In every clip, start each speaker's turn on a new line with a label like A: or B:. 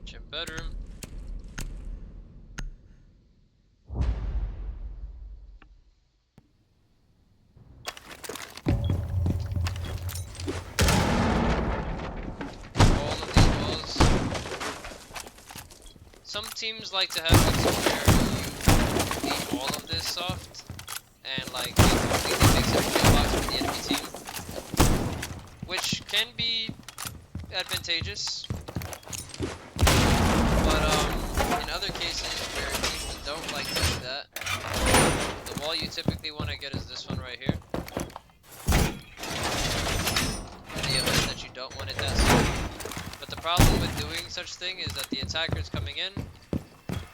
A: Gym bedroom. All of these walls. Some teams like to have it to where you leave all of this soft and like it completely makes it a kill box for the enemy team, which can be advantageous. But in other cases where teams don't like to do that, the wall you typically want to get is this one right here. In the event that you don't want it that soon. But the problem with doing such thing is that the attacker's coming in,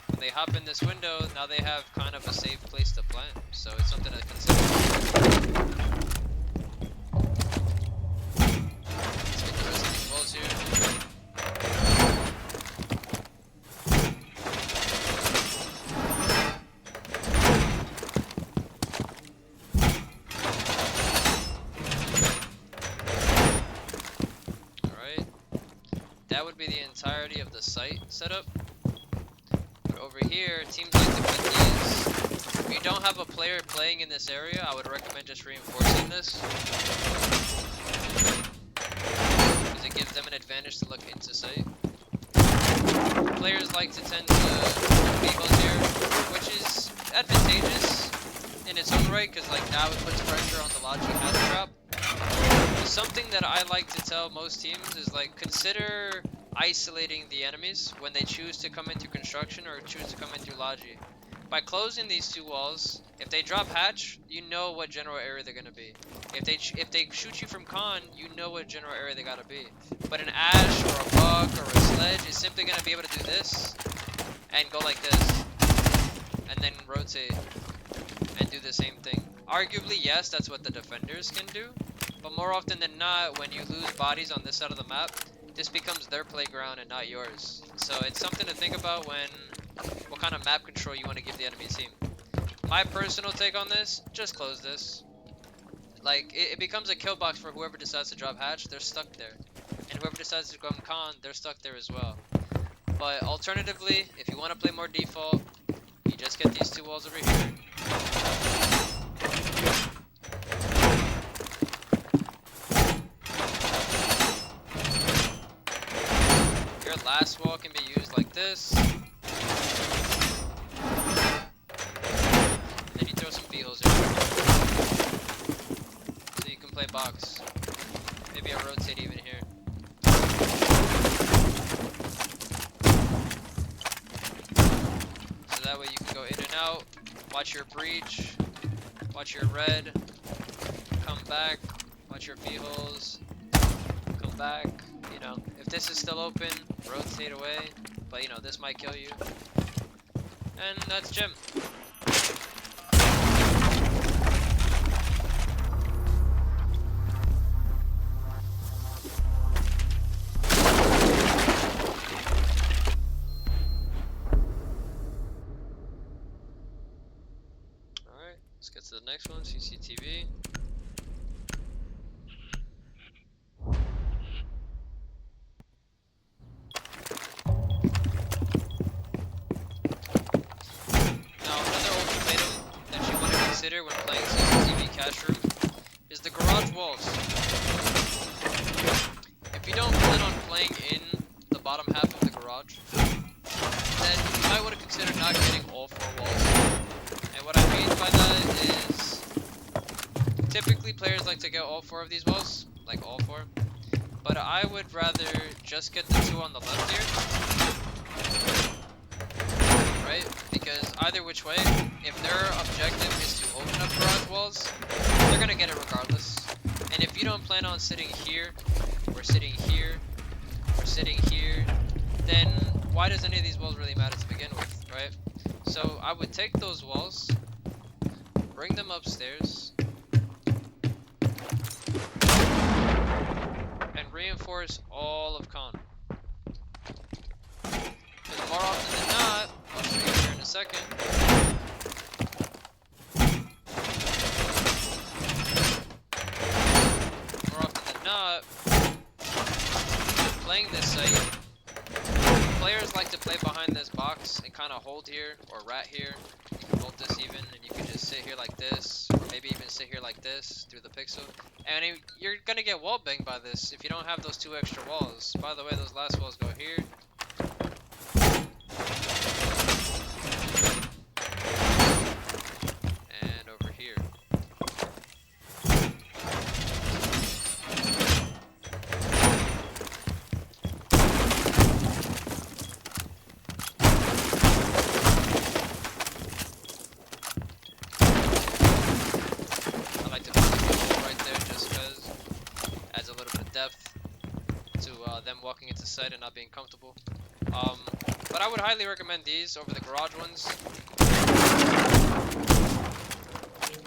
A: when they hop in this window, now they have kind of a safe place to plant. So it's something to consider. Let's get the rest of these walls here. That would be the entirety of the site setup. But over here, teams like to put these. If you don't have a player playing in this area, I would recommend just reinforcing this, because it gives them an advantage to look into site. Players like to tend to put vehicles here, which is advantageous in its own right, because like now it puts pressure on the Logi hatch trap. Something that I like to tell most teams is like consider isolating the enemies when they choose to come into construction or choose to come into Logi. By closing these two walls, if they drop hatch, you know what general area they're gonna be. If they shoot you from con, you know what general area they gotta be. But an Ash or a Bug or a Sledge is simply gonna be able to do this and go like this, and then rotate and do the same thing. Arguably, yes, that's what the defenders can do. But more often than not, when you lose bodies on this side of the map, this becomes their playground and not yours. So it's something to think about when what kind of map control you want to give the enemy team. My personal take on this, just close this. Like, it becomes a kill box for whoever decides to drop hatch, they're stuck there. And whoever decides to go con, they're stuck there as well. But alternatively, if you want to play more default, you just get these two walls over here. Last wall can be used like this. And then you throw some vehicles in. So you can play box. Maybe I'll rotate even here. So that way you can go in and out. Watch your breach. Watch your red. Come back. Watch your vehicles. Come back. You know, if this is still open, rotate away, but you know, this might kill you. And that's Gym. Alright, let's get to the next one, CCTV. When playing CCTV cache room is the garage walls. If you don't plan on playing in the bottom half of the garage, then you might want to consider not getting all 4 walls. And what I mean by that is typically players like to get all 4 of these walls, like all 4, but I would rather just get the 2 on the left here. Right? Because either which way, if their objective is to open up garage walls, they're gonna get it regardless. And if you don't plan on sitting here, or sitting here, or sitting here, then why does any of these walls really matter to begin with, right? So I would take those walls, bring them upstairs, and reinforce all of con. Because more often than not, I'll show you here in a second, more often than not, playing this site, players like to play behind this box and kind of hold here or rat here. You can hold this even, and you can just sit here like this, or maybe even sit here like this through the pixel. And you're gonna get wall banged by this if you don't have those 2 extra walls. By the way, those last walls go here. And over here. I like to put the wall right there just because it adds a little bit of depth to them walking into sight and not being comfortable. But I would highly recommend these over the garage ones.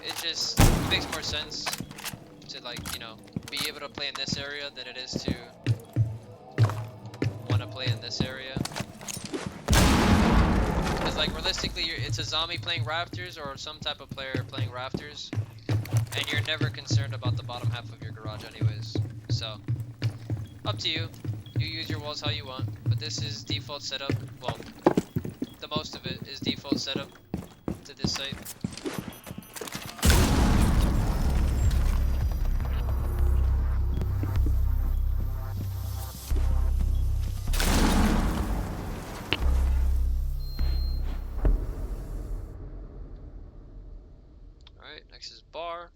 A: It just makes more sense to, like, you know, be able to play in this area than it is to want to play in this area. Because, like, realistically, it's a zombie playing rafters or some type of player playing rafters, and you're never concerned about the bottom half of your garage anyways. So, up to you. You use your walls how you want, but this is default setup. Well, the most of it is default setup to this site. Alright, next is bar.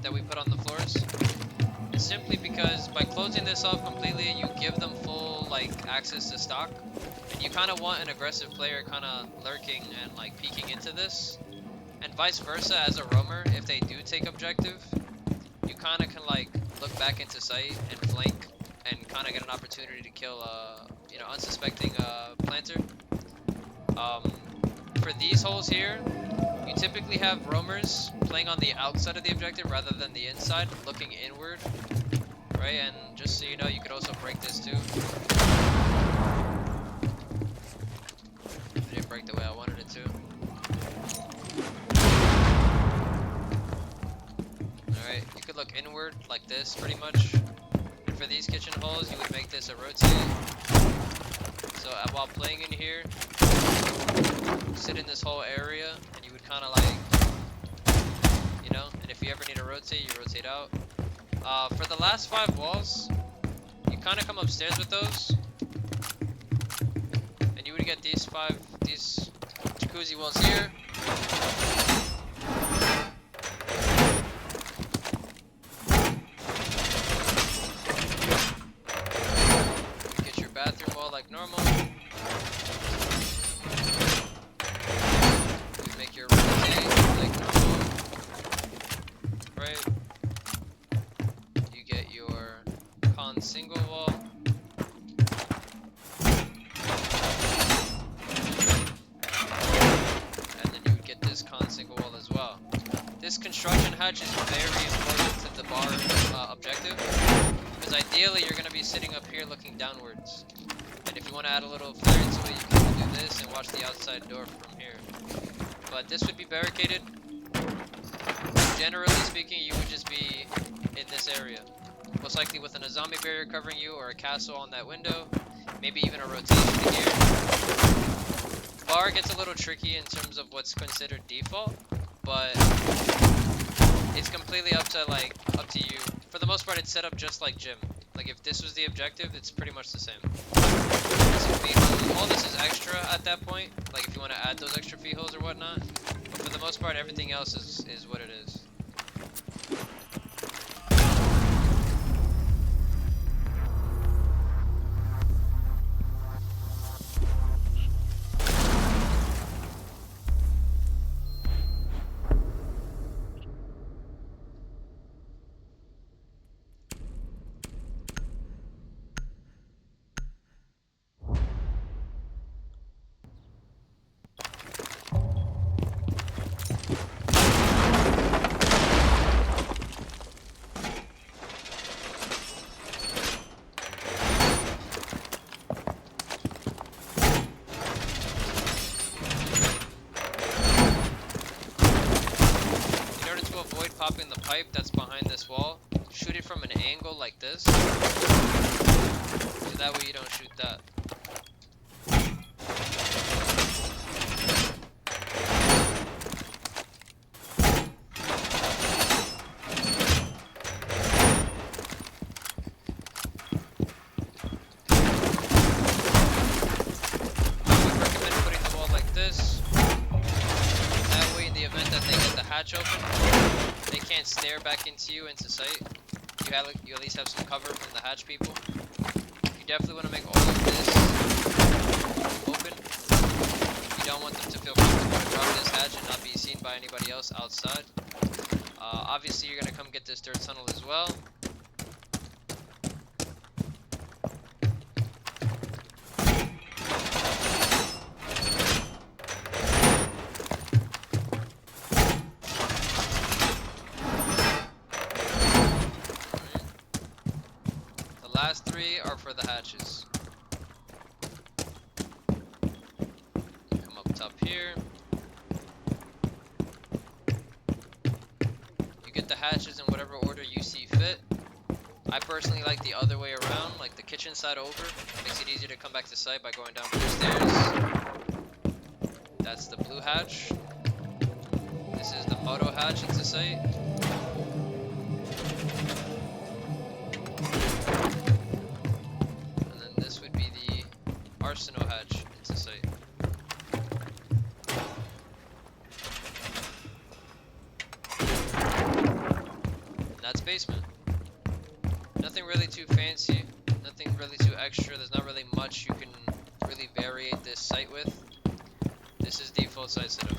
A: That we put on the floors is simply because by closing this off completely, you give them full, like, access to stock, and you kind of want an aggressive player kind of lurking and, like, peeking into this, and vice versa. As a roamer, if they do take objective, you kind of can, like, look back into sight and flank and kind of get an opportunity to kill you know, unsuspecting planter. For these holes here, you typically have roamers playing on the outside of the objective rather than the inside, looking inward, right? And just so you know, you could also break this too. It didn't break the way I wanted it to. Alright, you could look inward like this pretty much. And for these kitchen holes, you would make this a rotate. So while playing in here, sit in this whole area, and you would kind of, like, you know, and if you ever need to rotate, you rotate out. For the last 5 walls, you kind of come upstairs with those, and you would get these jacuzzi walls here. You get your bathroom wall like normal. Your rotate like normal, right? You get your con single wall, and then you would get this con single wall as well. This construction hatch is very important to the bar objective, because ideally you're going to be sitting up here looking downwards, and if you want to add a little flair to it, you can do this and watch the outside door from here. But this would be barricaded. Generally speaking, you would just be in this area. Most likely with a zombie barrier covering you, or a castle on that window. Maybe even a rotation to here. Bar gets a little tricky in terms of what's considered default, but it's completely up to you. For the most part, it's set up just like gym. Like if this was the objective, it's pretty much the same. All this is extra at that point. Like if you want to add those extra fee holes or whatnot. But for the most part, everything else is what it is. Popping the pipe that's behind this wall, shoot it from an angle like this, so that way you don't shoot that. I would recommend putting the wall like this, that way in the event that they get the hatch open, they can't stare back into you into sight. You at least have some cover from the hatch people. You definitely want to make all of this open. You don't want them to feel comfortable to drop this hatch and not be seen by anybody else outside. Obviously, you're going to come get this dirt tunnel as well. Last three are for the hatches. Come up top here. You get the hatches in whatever order you see fit. I personally like the other way around, like the kitchen side over. Makes it easier to come back to site by going down blue stairs. That's the blue hatch. This is the moto hatch into site. Arsenal hatch into sight. And that's basement. Nothing really too fancy, nothing really too extra. There's not really much you can really variate this site with. This is default site setup.